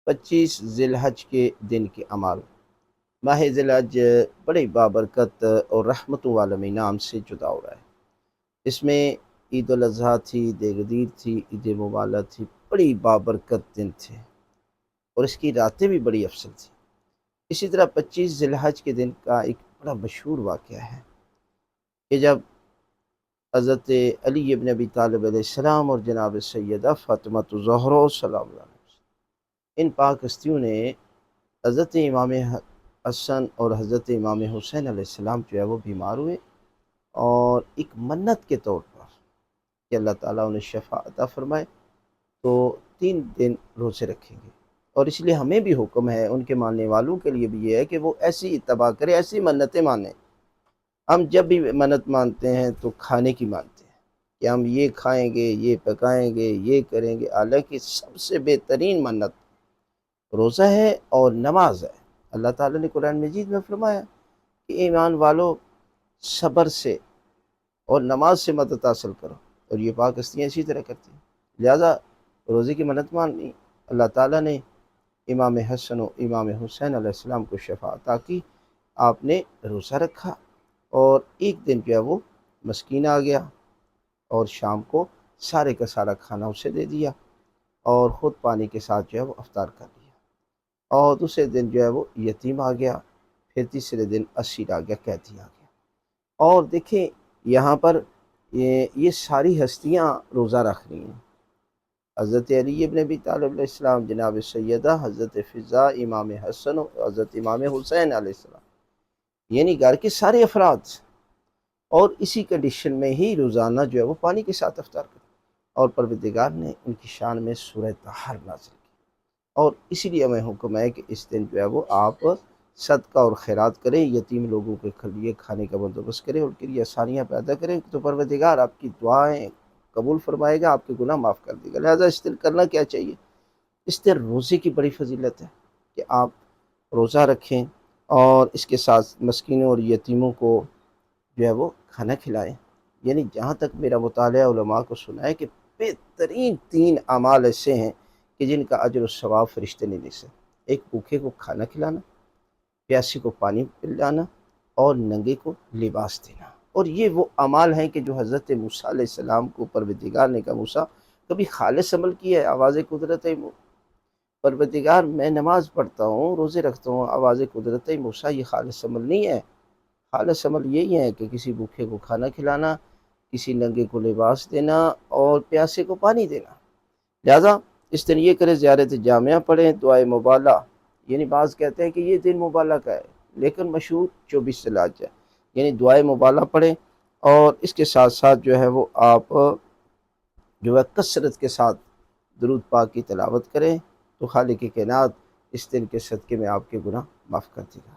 25 ذی الحج کے دن کے اعمال۔ ماہ ذی الحج بڑے بابرکت اور رحمتوں والا نام سے جدا ہو رہا ہے۔ اس میں عید الاضحیٰ تھی، دیگدیر تھی، عید مبارک تھی، بڑی بابرکت دن تھے اور اس کی راتیں بھی بڑی افضل تھیں۔ اسی طرح 25 ذی الحج کے دن کا ایک بڑا مشہور واقعہ ہے کہ جب حضرت علی ابن ابی طالب علیہ السلام اور جناب سیدہ فاطمہ الزہرا سلام اللہ علیہ، ان پاک ہستیوں نے حضرت امام حسن اور حضرت امام حسین علیہ السلام جو ہے وہ بیمار ہوئے، اور ایک منت کے طور پر کہ اللہ تعالیٰ انہیں شفا عطا فرمائے تو 3 دن روزے رکھیں گے۔ اور اس لیے ہمیں بھی حکم ہے، ان کے ماننے والوں کے لیے بھی یہ ہے کہ وہ ایسی اتباع کریں، ایسی منتیں مانیں۔ ہم جب بھی منت مانتے ہیں تو کھانے کی مانتے ہیں کہ ہم یہ کھائیں گے، یہ پکائیں گے، یہ کریں گے، حالانکہ سب سے بہترین منت روزہ ہے اور نماز ہے۔ اللہ تعالیٰ نے قرآن مجید میں فرمایا کہ ایمان والو صبر سے اور نماز سے مدد حاصل کرو، اور یہ پاک ہستیاں اسی طرح کرتی ہیں۔ لہذا روزے کی منت ماننی، اللہ تعالیٰ نے امام حسن و امام حسین علیہ السلام کو شفا عطا کی، آپ نے روزہ رکھا اور ایک دن جو ہے وہ مسکین آ گیا اور شام کو سارے کا سارا کھانا اسے دے دیا اور خود پانی کے ساتھ جو ہے وہ افطار کر لیا، اور دوسرے دن جو ہے وہ یتیم آ گیا، پھر تیسرے دن اسیر آ گیا، قیدی آ گیا۔ اور دیکھیں یہاں پر یہ ساری ہستیاں روزہ رکھ رہی ہیں، حضرت علی ابن ابی طالب علیہ السلام، جناب سیدہ حضرت فضا، امام حسن و حضرت امام حسین علیہ السلام، یعنی گھر کے سارے افراد، اور اسی کنڈیشن میں ہی روزانہ جو ہے وہ پانی کے ساتھ افطار کریں، اور پروردگار نے ان کی شان میں سورہ طہر نازل کی، اور اسی لیے ہمیں حکم ہے کہ اس دن جو ہے وہ آپ صدقہ اور خیرات کریں، یتیم لوگوں کے لیے کھانے کا بندوبست کریں، ان کے لیے آسانیاں پیدا کریں، تو پروردگار آپ کی دعائیں قبول فرمائے گا، آپ کے گناہ معاف کر دے گا۔ لہذا اس دن کرنا کیا چاہیے؟ اس دن روزے کی بڑی فضیلت ہے کہ آپ روزہ رکھیں اور اس کے ساتھ مسکینوں اور یتیموں کو جو ہے وہ کھانا کھلائیں۔ یعنی جہاں تک میرا مطالعہ علماء کو سنا ہے کہ بہترین 3 اعمال ایسے ہیں کہ جن کا اجر و ثواب فرشتے نہیں دے سکتے: ایک بھوکے کو کھانا کھلانا، پیاسی کو پانی پلانا، اور ننگے کو لباس دینا۔ اور یہ وہ اعمال ہیں کہ جو حضرت موسیٰ علیہ السلام کو پروردگار نے کہا، موسیٰ کبھی خالص عمل کیا ہے؟ آواز قدرت ہے پروردگار میں نماز پڑھتا ہوں، روزے رکھتا ہوں، آواز قدرت ہے موسیٰ، یہ خالص عمل نہیں ہے۔ خالص عمل یہی ہے کہ کسی بھوکے کو کھانا کھلانا، کسی ننگے کو لباس دینا، اور پیاسے کو پانی دینا۔ لہذا اس دن یہ کرے، زیارت جامعہ پڑھیں، دعائے مبالہ، یعنی بعض کہتے ہیں کہ یہ دن مبالہ کا ہے، لیکن مشہور 24 ذی الحج ہے، یعنی دعائے مبالہ پڑھیں، اور اس کے ساتھ ساتھ جو ہے وہ آپ جو ہے کثرت کے ساتھ درود پاک کی تلاوت کریں، تو خالق کائنات اس دن کے صدقے میں آپ کے گناہ معاف کر دے گا۔